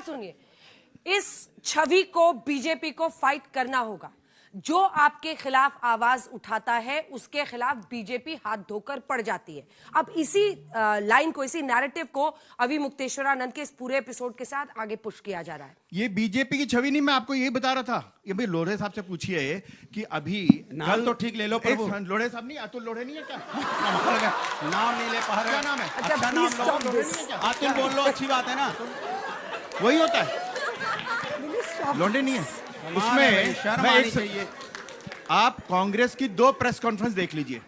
बात सुनिए, इस छवि को बीजेपी को फाइट करना होगा। जो आपके खिलाफ आवाज उठाता है उसके खिलाफ बीजेपी हाथ धोकर पड़ जाती है। अब इसी लाइन को, इसी नैरेटिव को अभी मुक्तेश्वरानंद के इस पूरे एपिसोड के साथ आगे पुश किया जा रहा है। ये बीजेपी की छवि नहीं, मैं आपको यही बता रहा था। ये भाई लोढ़े साहब से पूछिए कि अभी नाम तो ठीक ले लो प्रभु। लोढ़े साहब नहीं, अतुल लोढ़े नहीं है क्या? नाम नहीं ले पा रहे। क्या नाम है? अच्छा, अच्छा please नाम stop लो। this. अतुल बोल लो, अच्छी बात है ना। वही होता है, लोढ़े नहीं है उसमें। शर्म मैं आनी एक चाहिए। आप कांग्रेस की 2 प्रेस कॉन्फ्रेंस देख लीजिए,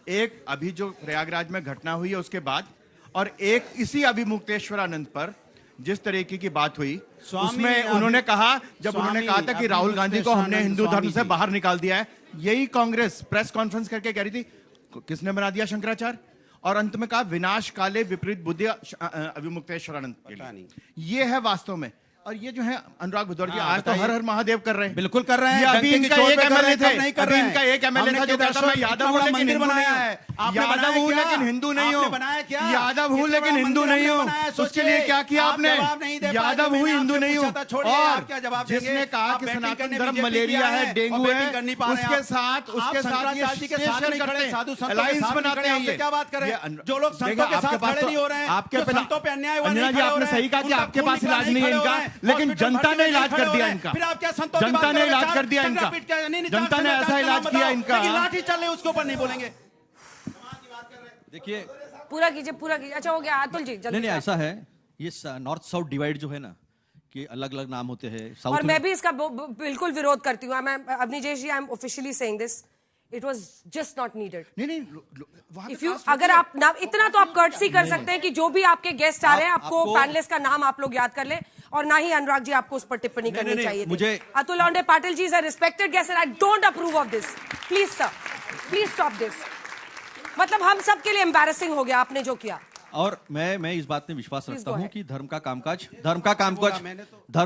एक अभी जो प्रयागराज में घटना हुई है उसके बाद, और एक इसी अभी मुक्तेश्वरानंद पर जिस तरीके की बात हुई उसमें उन्होंने कहा, जब उन्होंने कहा था कि राहुल गांधी को हमने हिंदू धर्म से बाहर निकाल दिया है, यही कांग्रेस प्रेस कॉन्फ्रेंस करके कह रही थी किसने बना दिया शंकराचार्य, और अंत में कहा विनाश काले विपरीत बुद्धि अभी मुक्तेश्वरानंद के लिए। ये है वास्तव में। और ये जो है अनुराग भदौरिया आज तो हर हर महादेव कर रहे हैं। बिल्कुल कर रहे हैं। अभी इनका एक एमएलए थे, नहीं कर अभी रहे इनका एक एमएलए था जो कहता मैं यादव हूं लेकिन हिंदू नहीं हूं, यादव हूं लेकिन हिंदू नहीं हूं, यादव हूं लेकिन हिंदू नहीं हूं। उसके लिए क्या किया आपने? यादव हूं हिंदू नहीं हूं। और जिसने कहा कि सनातन धर्म मलेरिया है, डेंगू है, उसके साथ अलायंस बनाते हैं। क्या बात करें? जो लोग संतों के साथ खड़े नहीं हो रहे हैं, आपके संतों पे अन्याय हुआ नहीं, आपने सही कहा कि आपके पास इलाज नहीं है इनका, लेकिन जनता ने इलाज कर दिया इनका। फिर आप क्या संतों की जनता बात ने करोगे? इलाज कर दिया इनका। जनता ने ऐसा इलाज किया इनका। लेकिन लाठी चल रही है उसके ऊपर नहीं बोलेंगे। देखिए, पूरा कीजिए, पूरा कीजिए। अच्छा हो गया अतुल जी, जल्दी नहीं से। ऐसा है, ये नॉर्थ साउथ डिवाइड जो है ना, कि अलग अलग नाम होते हैं। साउथ और मैं भी इसका बिल्कुल विरोध करती हूँ। मैं Avneesh ji, I am officially saying this, it was just not needed. नहीं, इफ यू, अगर आप नाम इतना तो आप कर्टसी कर सकते हैं कि जो भी आपके गेस्ट आ रहे हैं आपको पैनलिस्ट का नाम आप लोग याद कर ले, और ना ही अनुराग जी आपको उस पर टिप्पणी करनी चाहिए थी। मुझे Atul Londhe Patil ji is a respected guest and I don't approve of this. Please sir, please stop this. मतलब हम सब के लिए एम्बैरेसिंग हो गया आपने जो किया। और मैं इस बात में विश्वास रखता go हूं ahead. कि धर्म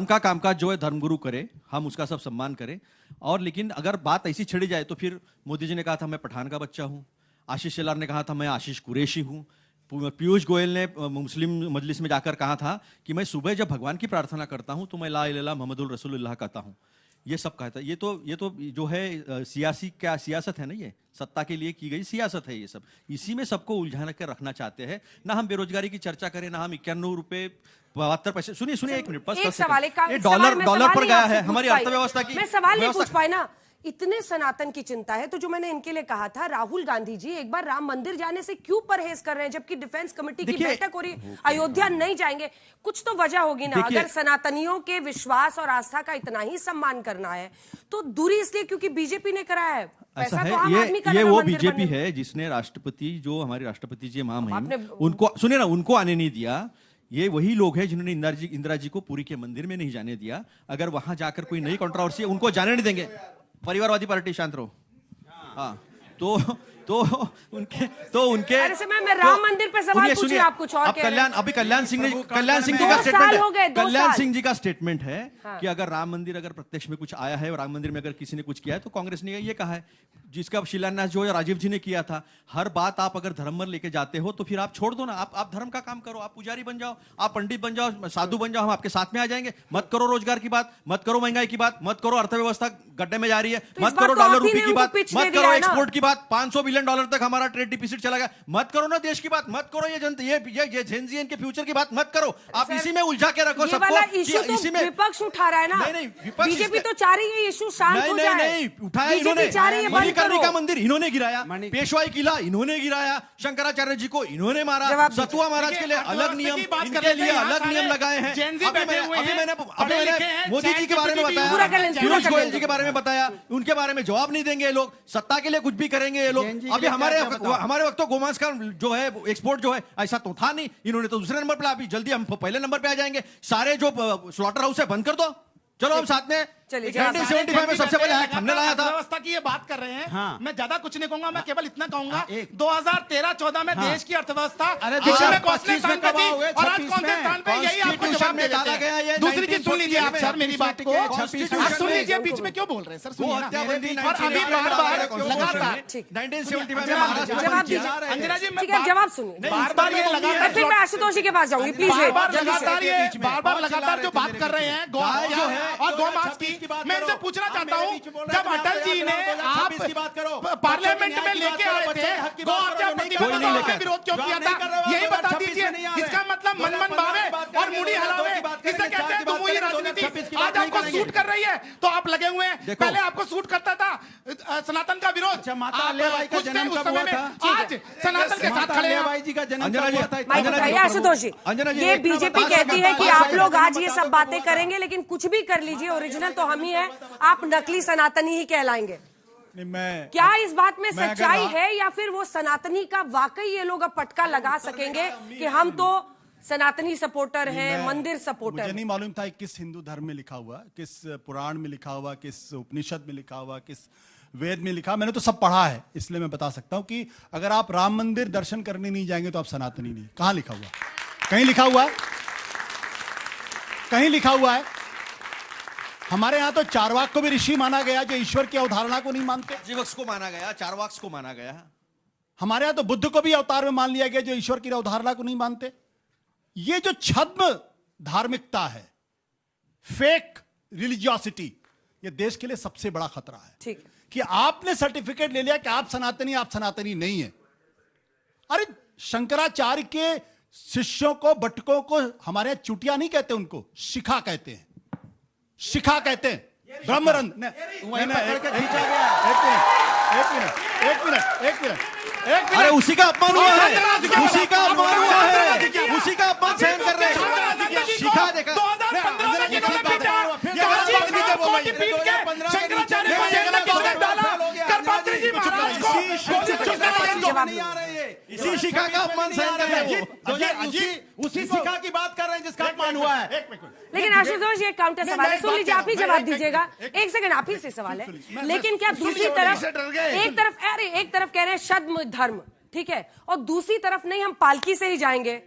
का कामकाज जो है धर्मगुरु करे, हम उसका सब सम्मान करें। और लेकिन अगर बात ऐसी छिड़ी जाए तो फिर मोदी जी ने कहा था मैं पठान का बच्चा हूं, आशीष शेलार ने कहा था मैं आशीष कुरैशी हूं, पीयूष गोयल ने मुस्लिम मजलिस में जाकर कहा था कि मैं सुबह जब भगवान की प्रार्थना करता हूं तो मैं ला इलाहा इल्लल्लाह मुहम्मदुर रसूलुल्लाह कहता हूं। ये सब कहता है। ये तो जो है सियासत है ना, ये सत्ता के लिए की गई सियासत है। ये सब इसी में सबको उलझा कर रखना चाहते हैं। ना हम बेरोजगारी की चर्चा करें, ना हम 91 रुपए 72 पैसे। सुनिए एक मिनट, एक सवाल, डॉलर पर गया है हमारी अर्थव्यवस्था की। मैं सवाल नहीं पूछ पाई ना। इतने सनातन की चिंता है तो जो मैंने इनके लिए कहा था, राहुल गांधी जी एक बार राम मंदिर जाने से क्यों परहेज कर रहे हैं जबकि डिफेंस कमेटी की बैठक हो रही है? अयोध्या नहीं जाएंगे, कुछ तो वजह होगी ना। अगर सनातनियों के विश्वास और आस्था का इतना ही सम्मान करना है तो दूरी इसलिए क्योंकि बीजेपी ने कराया है। ऐसा है, ये वो बीजेपी है जिसने राष्ट्रपति, जो हमारे राष्ट्रपति जी महामहिम, उनको सुने ना, उनको आने नहीं दिया। ये वही लोग हैं जिन्होंने इंदिरा जी को पुरी के मंदिर में नहीं जाने दिया। अगर वहां जाकर कोई नई कंट्रोवर्सी है उनको जाने नहीं देंगे। परिवारवादी पार्टी, शांत रहो। हाँ, तो उनके अरे से मैं राम मंदिर पे सवाल पूछिए, आप कुछ और कह रहे हैं। अभी कल्याण सिंह जी का स्टेटमेंट है कि अगर राम मंदिर अगर प्रत्यक्ष में कुछ आया है और राम मंदिर में अगर किसी ने कुछ किया है तो कांग्रेस ने ये कहा है, जिसका शिलान्यास जो है राजीव जी ने किया था। हर बात आप अगर धर्म पर लेके जाते हो तो फिर आप छोड़ दो ना, आप धर्म का काम करो, आप पुजारी बन जाओ, आप पंडित बन जाओ, साधु बन जाओ, हम आपके साथ में आ जाएंगे। मत करो रोजगार की बात, मत करो महंगाई की बात, मत करो अर्थव्यवस्था गड्ढे में जा रही है, मत करो डॉलर रुपये की बात, मत करो एक्सपोर्ट की बात, 500 बिलियन डॉलर तक हमारा ट्रेड डिफिसिट चला गया, मत करो ना देश की बात, मत करो ये जेनजी के फ्यूचर की बात मत करो। आप इसी में उलझा के रखो सबको। इसी में विपक्ष उठा रहा है ना। नहीं, बीजेपी तो चाह रही है इशू शांत हो जाए। नहीं उठाया इन्होंने। मणिकर्णिका मंदिर इन्होंने गिराया, पेशवाई किला इन्होंने गिराया, शंकराचार्य जी को इन्होंने मारा, सतुआ महाराज के लिए अलग नियम, इनके लिए अलग नियम लगाए हैं। अभी मैंने मोदी जी के बारे में बताया, पीयूष गोयल जी के बारे में बताया, उनके बारे में जवाब नहीं देंगे ये लोग। सत्ता के लिए कुछ भी करेंगे ये लोग। अभी हमारे वक्त तो गोमांस का जो है एक्सपोर्ट जो है ऐसा तो था नहीं, इन्होंने तो दूसरे नंबर पे, अभी जल्दी हम पहले नंबर पे आ जाएंगे। सारे जो स्लॉटर हाउस है बंद कर दो, चलो हम साथ में चलिए 1975 में सबसे पहले एक्ट हमने लाया था। अर्थव्यवस्था की ये बात कर रहे हैं। हाँ। मैं ज्यादा कुछ नहीं कहूंगा, मैं केवल इतना कहूंगा एक। 2013-14 में देश की अर्थव्यवस्था अरे विश्व में 25 कौशल में स्थान पे कब थी आओगे? और आज 26 कौन से में? स्थान पे, यही आपको जवाब दे डाला देते गया हैं। ये दूसरी चीज सुन लीजिए आप सर मेरी बात को, Constitution सुन लीजिए, में। बीच में क्यों बोल रहे हैं सर, सुनिए ना। हत्याबंदी और अभी बार-बार लगातार 1975 में महाराष्ट्र में जवाब बंद किया। दीजिए। अंजना जी, मैं ठीक है, जवाब सुनिए। बार-बार ये लगातार फिर मैं आशुतोष जी के पास जाऊंगी, प्लीज वेट। बार-बार लगातार जो बात कर रहे हैं गौ हत्या और गौ मांस की, मैं इनसे पूछना चाहता हूं, जब अटल जी ने आप पार्लियामेंट में लेके आए थे गौ हत्या प्रतिबंध का आपने विरोध क्यों किया था, यही बता दीजिए। इसका मतलब मनमन भावे और मुड़ी हलावे, इसे कहते हैं तुम वही राजनीति। आज आपको सूट कर रही है तो आप लगे हुए हैं, पहले आपको सूट करता था सनातन का विरोध। माता अहिल्याबाई का जन्म कब हुआ था? आज सनातन के साथ खड़े हैं। अहिल्याबाई जी का जन्म कब हुआ था? माइक उठाइए आशुतोष जी। ये बीजेपी कहती है कि आप लोग आज ये सब बातें करेंगे, लेकिन कुछ भी कर लीजिए, ओरिजिनल तो हम ही है, आप नकली सनातनी ही कहलाएंगे। क्या इस बात में सच्चाई है, या फिर वो सनातनी का वाकई ये लोग अब पटका लगा सकेंगे कि हम तो सनातनी सपोर्टर हैं, मंदिर सपोर्टर? मुझे नहीं मालूम था किस हिंदू धर्म में लिखा हुआ, किस पुराण में लिखा हुआ, किस उपनिषद में लिखा हुआ, किस वेद में लिखा। मैंने तो सब पढ़ा है, इसलिए मैं बता सकता हूं कि अगर आप राम मंदिर दर्शन करने नहीं जाएंगे तो आप सनातनी नहीं। कहां लिखा हुआ? कहीं लिखा हुआ है? कहीं लिखा हुआ है? हमारे यहां तो चारवाक को भी ऋषि माना गया जो ईश्वर की अवधारणा को नहीं मानते। जीवक्स को माना गया, चारवाक्स को माना गया। हमारे यहां तो बुद्ध को भी अवतार में मान लिया गया जो ईश्वर की अवधारणा को नहीं मानते। ये जो छद्म धार्मिकता है, फेक रिलीजियोसिटी, ये देश के लिए सबसे बड़ा खतरा है। ठीक है कि आपने सर्टिफिकेट ले लिया कि आप सनातनी नहीं है। अरे शंकराचार्य के शिष्यों को, बटकों को हमारे यहां चुटिया नहीं कहते, उनको शिखा कहते हैं। शिखा कहते हैं। ब्रह्मरंध एक मिनट अरे उसी का अपमान हुआ है, उसी का अपमान हुआ है, उसी का अपमान सहन कर रहे हैं। शिखा देखा 2015 में किन्होंने पीटा, काशी कोटि पीट के शंकराचार्य को जेल में किसने डाला, करपात्री जी महाराज को नहीं आ रहे हैं। इसी शिखा का अपमान सहन कर रहे हैं। उसी शिखा की बात कर रहे हैं जिसका अपमान हुआ है। लेकिन आशुतोष ये काउंटर सवाल है, सुन लीजिए, आप ही जवाब दीजिएगा। एक सेकंड, आप ही से सवाल है। लेकिन क्या दूसरी तरफ, एक तरफ कह रहे हैं छद्म धर्म, ठीक है, और दूसरी तरफ नहीं, हम पालकी से ही जाएंगे,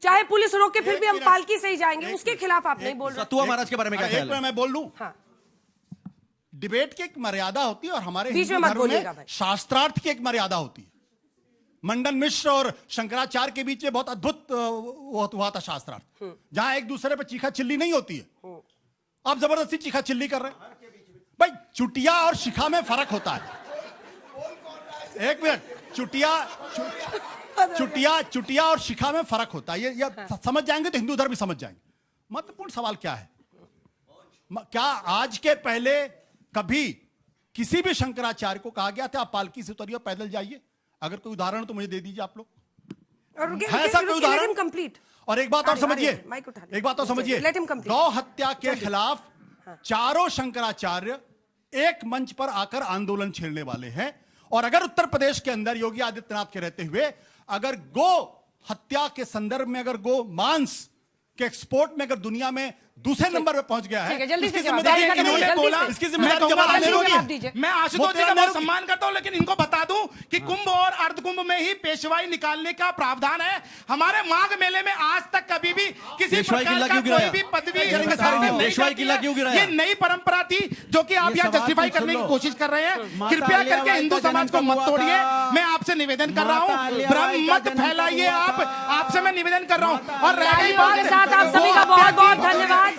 चाहे पुलिस रोके फिर भी हम पालकी से ही जाएंगे, उसके खिलाफ आप नहीं बोल रहे। सतुआ महाराज के बारे में क्या ख्याल है? मैं बोल लूं? हाँ, डिबेट की एक मर्यादा होती है और हमारे बीच में हिंदू मत धर्म बोलिएगा में भाई। शास्त्रार्थ की एक मर्यादा होती है। मंडन मिश्र और शंकराचार्य के बीच में बहुत अद्भुत हुआ था शास्त्रार्थ, जहां एक दूसरे पे चीखा चिल्ली नहीं होती है। आप जबरदस्ती चीखा चिल्ली कर रहे हैं। भाई चुटिया और शिखा में फर्क होता है। एक मिनट, चुटिया और शिखा में फर्क होता है। ये समझ जाएंगे तो हिंदू धर्म भी समझ जाएंगे। महत्वपूर्ण सवाल क्या है? क्या आज के पहले कभी किसी भी शंकराचार्य को कहा गया था आप पालकी से उतरिए, पैदल जाइए? अगर कोई उदाहरण तो मुझे दे दीजिए आप लोग। है ऐसा कोई उदाहरण? कंप्लीट। और एक बात और समझिए, माइक उठा लीजिए। एक बात और समझिए, Let him complete। गौ हत्या के खिलाफ चारों शंकराचार्य एक मंच पर आकर आंदोलन छेड़ने वाले हैं। और अगर उत्तर प्रदेश के अंदर योगी आदित्यनाथ के रहते हुए अगर गो हत्या के संदर्भ में, अगर गो मांस के एक्सपोर्ट में अगर दुनिया में दूसरे नंबर पे पहुंच गया है, जल्दी से इसकी जवाब जिम्मेदारी दीजिए। इन्होंने जल्दी बोला, से। इसकी मैं जिम्मेदारी जवाहरलाल नेहरू की जवाब है। दीजिए। मैं आशुतोष जी का बहुत सम्मान करता हूं, लेकिन इनको बता दूं कि कुंभ और अर्धकुंभ में ही पेशवाई निकालने का प्रावधान है। हमारे माघ मेले में आज तक कभी भी किसी पेशवाई प्रकार किला का क्यों कोई गिराया? भी पदवी पेशवाई किला क्यों गिराया? ये नई परंपरा थी जो कि आप यहाँ जस्टिफाई करने की कोशिश कर रहे हैं। कृपया करके हिंदू समाज को मत तोड़िए। मैं आपसे निवेदन कर रहा हूँ, भ्रम मत फैलाइए। आपसे मैं निवेदन कर रहा हूँ। और रह गई बात, के साथ आप सभी का बहुत बहुत धन्यवाद।